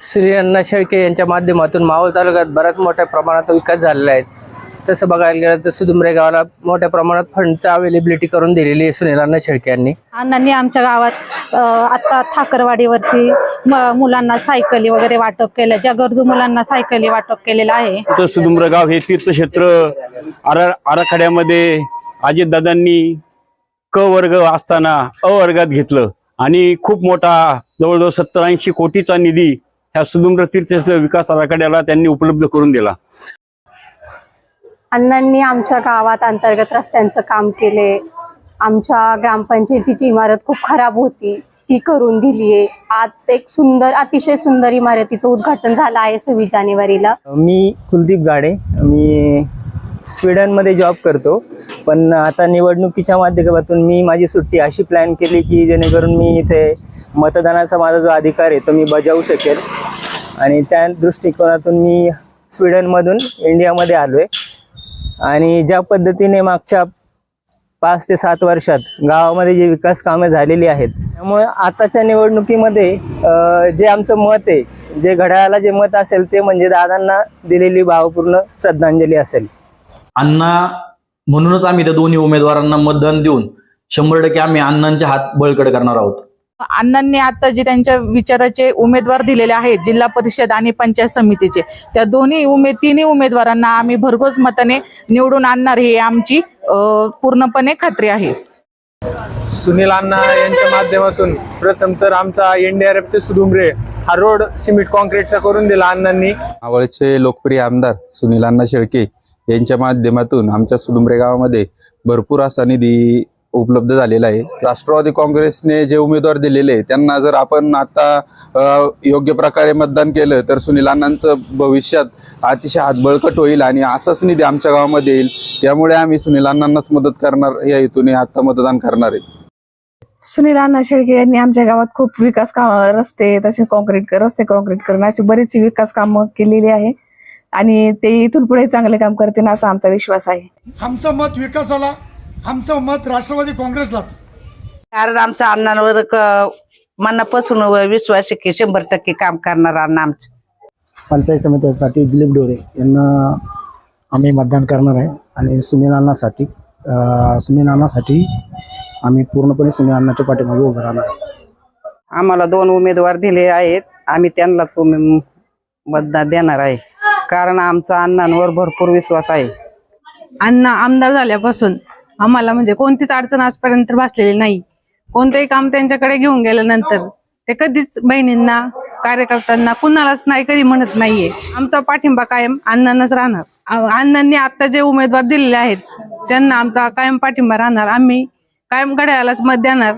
श्री अण्णा शेळके यांच्या माध्यमातून मावळ तालुक्यात बऱ्याच मोठ्या प्रमाणात विकास झालेला आहे। तसं बघायला गेलं तर सुदुंबरे गावाला मोठ्या प्रमाणात फंडची अवेलेबिलिटी करून दिलेली आहे सुनील अण्णा शेळके यांनी। अण्णांनी आमच्या गावात आता ठाकरवाडीवरती मुलांना सायकली वगैरे वाटप केलं, ज्या गरजू मुलांना सायकली वाटप केलेलं आहे। तर सुदुंबरे गाव हे तीर्थक्षेत्र आराखड्यामध्ये अजितदादांनी क वर्ग असताना अ वर्गात घेतलं आणि खूप मोठा जवळजवळ 70-80 कोटीचा निधी ह्या सुदुंबर तीर्थक्षेत्र विकास आराखड्याला त्यांनी उपलब्ध करून दिला। अण्णांनी आमच्या गावात अंतर्गत रस्त्यांचं काम केले। आमच्या ग्रामपंचायतीची इमारत खूप खराब होती, ती करून दिलीये। आज एक अतिशय सुंदर इमारतीचं उद्घाटन झालं आहे 26 जानेवारीला। मी कुलदीप गाडे, मी स्वीडनमध्ये जॉब करतो, पण आता निवडणुकीच्या माध्यमातून मी माझी सुट्टी अशी प्लॅन केली की जेणेकरून मी इथे मतदानाचा माझा जो अधिकार आहे तो मी बजावू शकेल, आणि त्या दृष्टिकोनातून मी स्वीडनमधून इंडियामध्ये आलो आहे। आणि ज्या पद्धतीने मागच्या 5 ते 7 वर्षात गावामध्ये जे विकास कामे झालेली आहेत, त्यामुळे आताच्या निवडणुकीमध्ये जे आमचं मत आहे, जे घड्याळाला जे मत असेल ते म्हणजे दादांना दिलेली भावपूर्ण श्रद्धांजली असेल। अण्णा म्हणूनच आम्ही त्या दोन्ही उमेदवारांना मतदान देऊन 100% आम्ही अण्णांचे हात बळकट करणार आहोत। अण्णांनी आता जे त्यांच्या विचाराचे उमेदवार दिलेले आहेत जिल्हा परिषद आणि पंचायत समितीचे, त्या तिन्ही उमेदवारांना आम्ही भरघोस मताने निवडून आणणार ही आमची पूर्णपणे खात्री आहे। सुनील अण्णा यांच्या माध्यमातून प्रथम तर आमचा NDRF ते सुदुंबरे हा रोड सिमेंट कॉन्क्रीटचा करून दिला अण्णांनी। मावळचे लोकप्रिय आमदार सुनील अण्णा शेळके यांच्या माध्यमातून आमच्या सुदुंबरे गावामध्ये भरपूर असा निधी उपलब्ध झालेला आहे। राष्ट्रवादी काँग्रेसने जे उमेदवार दिलेले त्यांना जर आपण आता योग्य प्रकारे मतदान केलं तर सुनील अण्णांचं भविष्यात अतिशय हातबळकट होईल आणि असाच निधी आमच्या गावामध्ये येईल। त्यामुळे आम्ही सुनील अण्णांनाच मदत करणार या हेतूने आता मतदान करणार आहे। सुनील अण्णा शेळके यांनी आमच्या गावात खूप विकास काम, रस्ते तसेच रस्ते कॉन्क्रीट करणं अशी बरीच विकास कामं केलेली आहे आणि ते इथून पुढे चांगले काम करतील असा आमचा विश्वास आहे। आमचं मत विकासाला, आमचं मत राष्ट्रवादी काँग्रेसलाच, कारण आमचा अण्णांवर मनापासून विश्वास आहे की 100% काम करणार अण्णा आमचं। पंचायत समितीसाठी दिलीप डोरे यांना आम्ही मतदान करणार आहे आणि सुनील अण्णासाठी आम्ही पूर्णपणे सुनील अण्णाच्या पाठीमागे उभं राहणार आहे। आम्हाला 2 उमेदवार दिले आहेत, आम्ही त्यांनाच मतदान देणार आहे, कारण आमचा अण्णांवर भरपूर विश्वास आहे। अण्णा आमदार झाल्यापासून आम्हाला म्हणजे कोणतीच अडचण आजपर्यंत भासलेली नाही। कोणतेही काम त्यांच्याकडे घेऊन गेल्यानंतर ते कधीच बहिणींना, कार्यकर्त्यांना, कुणालाच नाही कधी म्हणत नाहीये। आमचा पाठिंबा कायम अण्णांनाच राहणार। अण्णांनी आता जे उमेदवार दिलेले आहेत त्यांना आमचा कायम पाठिंबा राहणार। आम्ही कायम घड्याळालाच मत देणार।